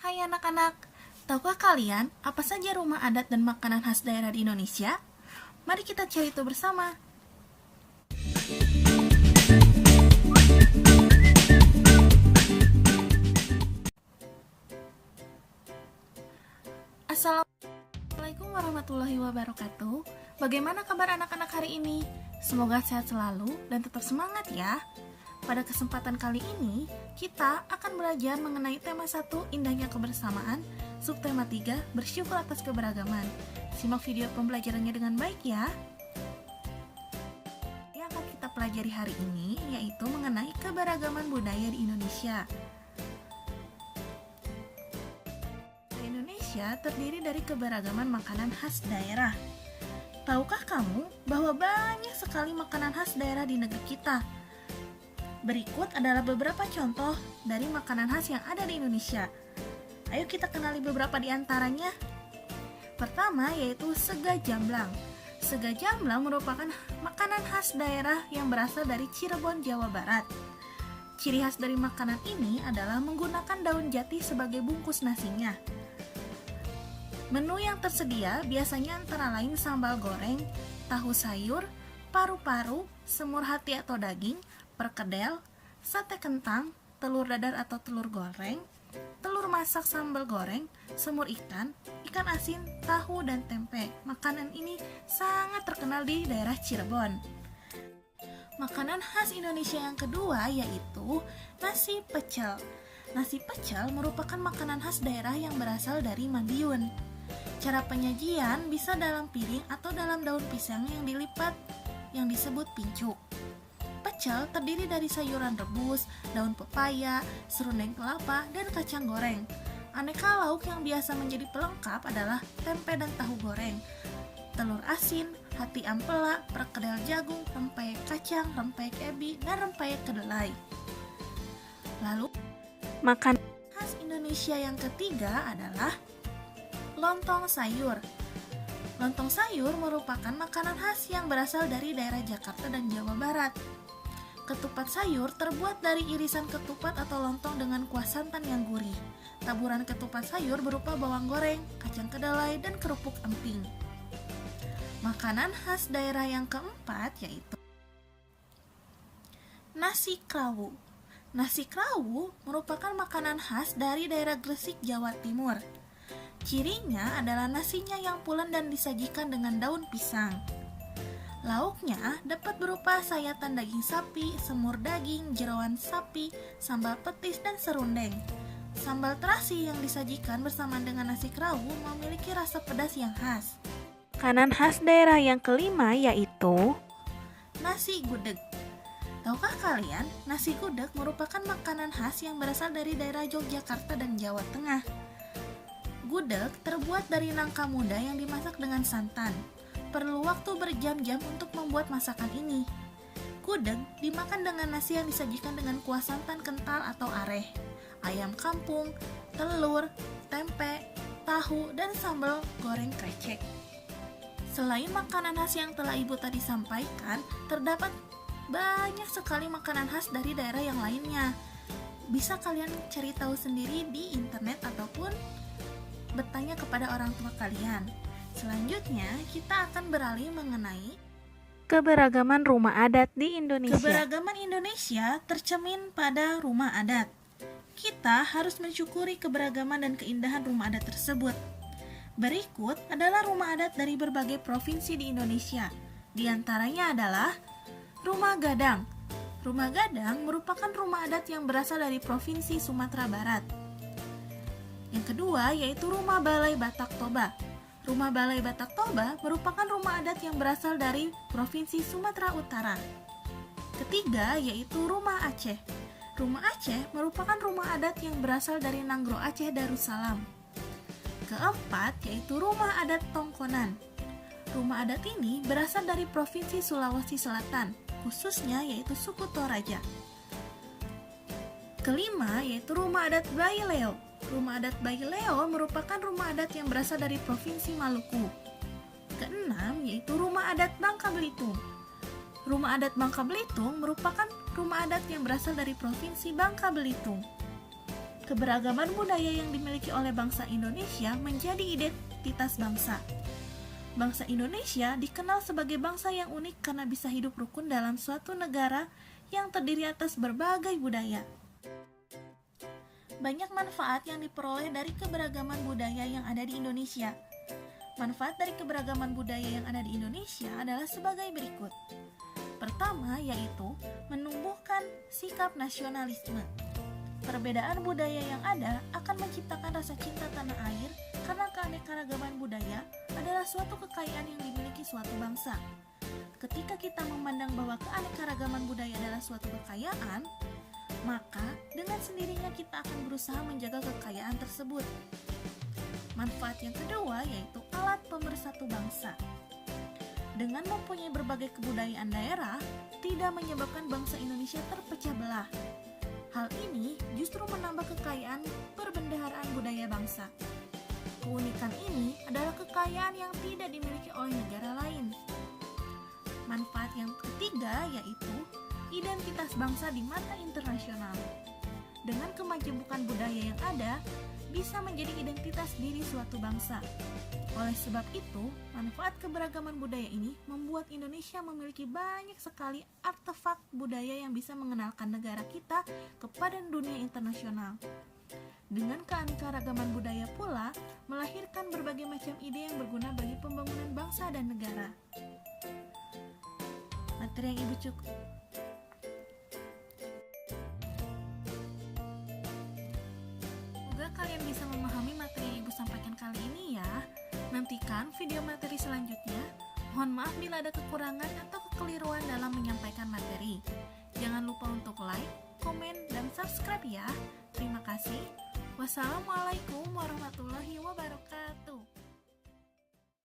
Hai anak-anak, tahukah kalian apa saja rumah adat dan makanan khas daerah di Indonesia? Mari kita cari itu bersama. Assalamualaikum warahmatullahi wabarakatuh. Bagaimana kabar anak-anak hari ini? Semoga sehat selalu dan tetap semangat ya. Pada kesempatan kali ini, kita akan belajar mengenai tema 1, indahnya kebersamaan, subtema 3, bersyukur atas keberagaman. Simak video pembelajarannya dengan baik ya. Yang akan kita pelajari hari ini yaitu mengenai keberagaman budaya di Indonesia. Indonesia terdiri dari keberagaman makanan khas daerah. Tahukah kamu bahwa banyak sekali makanan khas daerah di negeri kita? Berikut adalah beberapa contoh dari makanan khas yang ada di Indonesia. Ayo kita kenali beberapa di antaranya. Pertama yaitu sega jamblang. Sega jamblang merupakan makanan khas daerah yang berasal dari Cirebon, Jawa Barat. Ciri khas dari makanan ini adalah menggunakan daun jati sebagai bungkus nasinya. Menu yang tersedia biasanya antara lain sambal goreng, tahu sayur, paru-paru, semur hati atau daging, perkedel, sate kentang, telur dadar atau telur goreng, telur masak sambal goreng, semur ikan, ikan asin, tahu, dan tempe. Makanan ini sangat terkenal di daerah Cirebon. Makanan khas Indonesia yang kedua yaitu nasi pecel. Nasi pecel merupakan makanan khas daerah yang berasal dari Madiun. Cara penyajian bisa dalam piring atau dalam daun pisang yang dilipat yang disebut pincuk. Pecel terdiri dari sayuran rebus, daun pepaya, serundeng kelapa, dan kacang goreng. Aneka lauk yang biasa menjadi pelengkap adalah tempe dan tahu goreng, telur asin, hati ampela, perkedel jagung, rempeyek kacang, rempeyek ebi, dan rempeyek kedelai. Lalu, makanan khas Indonesia yang ketiga adalah lontong sayur. Lontong sayur merupakan makanan khas yang berasal dari daerah Jakarta dan Jawa Barat. Ketupat sayur terbuat dari irisan ketupat atau lontong dengan kuah santan yang gurih. Taburan ketupat sayur berupa bawang goreng, kacang kedelai, dan kerupuk emping. Makanan khas daerah yang keempat yaitu nasi krawu. Nasi krawu merupakan makanan khas dari daerah Gresik, Jawa Timur. Cirinya adalah nasinya yang pulen dan disajikan dengan daun pisang. Lauknya dapat berupa sayatan daging sapi, semur daging, jeroan sapi, sambal petis, dan serundeng. Sambal terasi yang disajikan bersamaan dengan nasi krawu memiliki rasa pedas yang khas. Makanan khas daerah yang kelima yaitu nasi gudeg. Tahukah kalian, nasi gudeg merupakan makanan khas yang berasal dari daerah Yogyakarta dan Jawa Tengah. Gudeg terbuat dari nangka muda yang dimasak dengan santan. Perlu waktu berjam-jam untuk membuat masakan ini. Gudeg dimakan dengan nasi yang disajikan dengan kuah santan kental atau areh, ayam kampung, telur, tempe, tahu, dan sambal goreng krecek. Selain makanan khas yang telah ibu tadi sampaikan, terdapat banyak sekali makanan khas dari daerah yang lainnya. Bisa kalian cari tahu sendiri di internet ataupun bertanya kepada orang tua kalian. Selanjutnya, kita akan beralih mengenai keberagaman rumah adat di Indonesia. Keberagaman Indonesia tercermin pada rumah adat. Kita harus mensyukuri keberagaman dan keindahan rumah adat tersebut. Berikut adalah rumah adat dari berbagai provinsi di Indonesia. Di antaranya adalah Rumah Gadang. Rumah Gadang merupakan rumah adat yang berasal dari Provinsi Sumatera Barat. Yang kedua yaitu Rumah Balai Batak Toba. Rumah Balai Batak Toba merupakan rumah adat yang berasal dari Provinsi Sumatera Utara. Ketiga yaitu Rumah Aceh. Rumah Aceh merupakan rumah adat yang berasal dari Nanggro Aceh Darussalam. Keempat yaitu Rumah Adat Tongkonan. Rumah adat ini berasal dari Provinsi Sulawesi Selatan, khususnya yaitu suku Toraja. Kelima yaitu Rumah Adat Baileo. Rumah adat Baileo merupakan rumah adat yang berasal dari Provinsi Maluku. Keenam yaitu Rumah Adat Bangka Belitung. Rumah adat Bangka Belitung merupakan rumah adat yang berasal dari Provinsi Bangka Belitung. Keberagaman budaya yang dimiliki oleh bangsa Indonesia menjadi identitas bangsa. Bangsa Indonesia dikenal sebagai bangsa yang unik karena bisa hidup rukun dalam suatu negara yang terdiri atas berbagai budaya. Banyak manfaat yang diperoleh dari keberagaman budaya yang ada di Indonesia. Manfaat dari keberagaman budaya yang ada di Indonesia adalah sebagai berikut. Pertama, yaitu menumbuhkan sikap nasionalisme. Perbedaan budaya yang ada akan menciptakan rasa cinta tanah air karena keanekaragaman budaya adalah suatu kekayaan yang dimiliki suatu bangsa. Ketika kita memandang bahwa keanekaragaman budaya adalah suatu kekayaan, maka dengan sendirinya kita akan berusaha menjaga kekayaan tersebut. Manfaat yang kedua yaitu alat pemersatu bangsa. Dengan mempunyai berbagai kebudayaan daerah, tidak menyebabkan bangsa Indonesia terpecah belah. Hal ini justru menambah kekayaan perbendaharaan budaya bangsa. Keunikan ini adalah kekayaan yang tidak dimiliki oleh negara lain. Manfaat yang ketiga yaitu identitas bangsa di mata internasional. Dengan kemajemukan budaya yang ada, bisa menjadi identitas diri suatu bangsa. Oleh sebab itu, manfaat keberagaman budaya ini membuat Indonesia memiliki banyak sekali artefak budaya yang bisa mengenalkan negara kita kepada dunia internasional. Dengan keanekaragaman budaya pula, melahirkan berbagai macam ide yang berguna bagi pembangunan bangsa dan negara. Materi yang Ibu cukup. Semoga kalian bisa memahami materi yang Ibu sampaikan kali ini ya. Nantikan video materi selanjutnya. Mohon maaf bila ada kekurangan atau kekeliruan dalam menyampaikan materi. Jangan lupa untuk like, komen, dan subscribe ya. Terima kasih. Wassalamualaikum warahmatullahi wabarakatuh.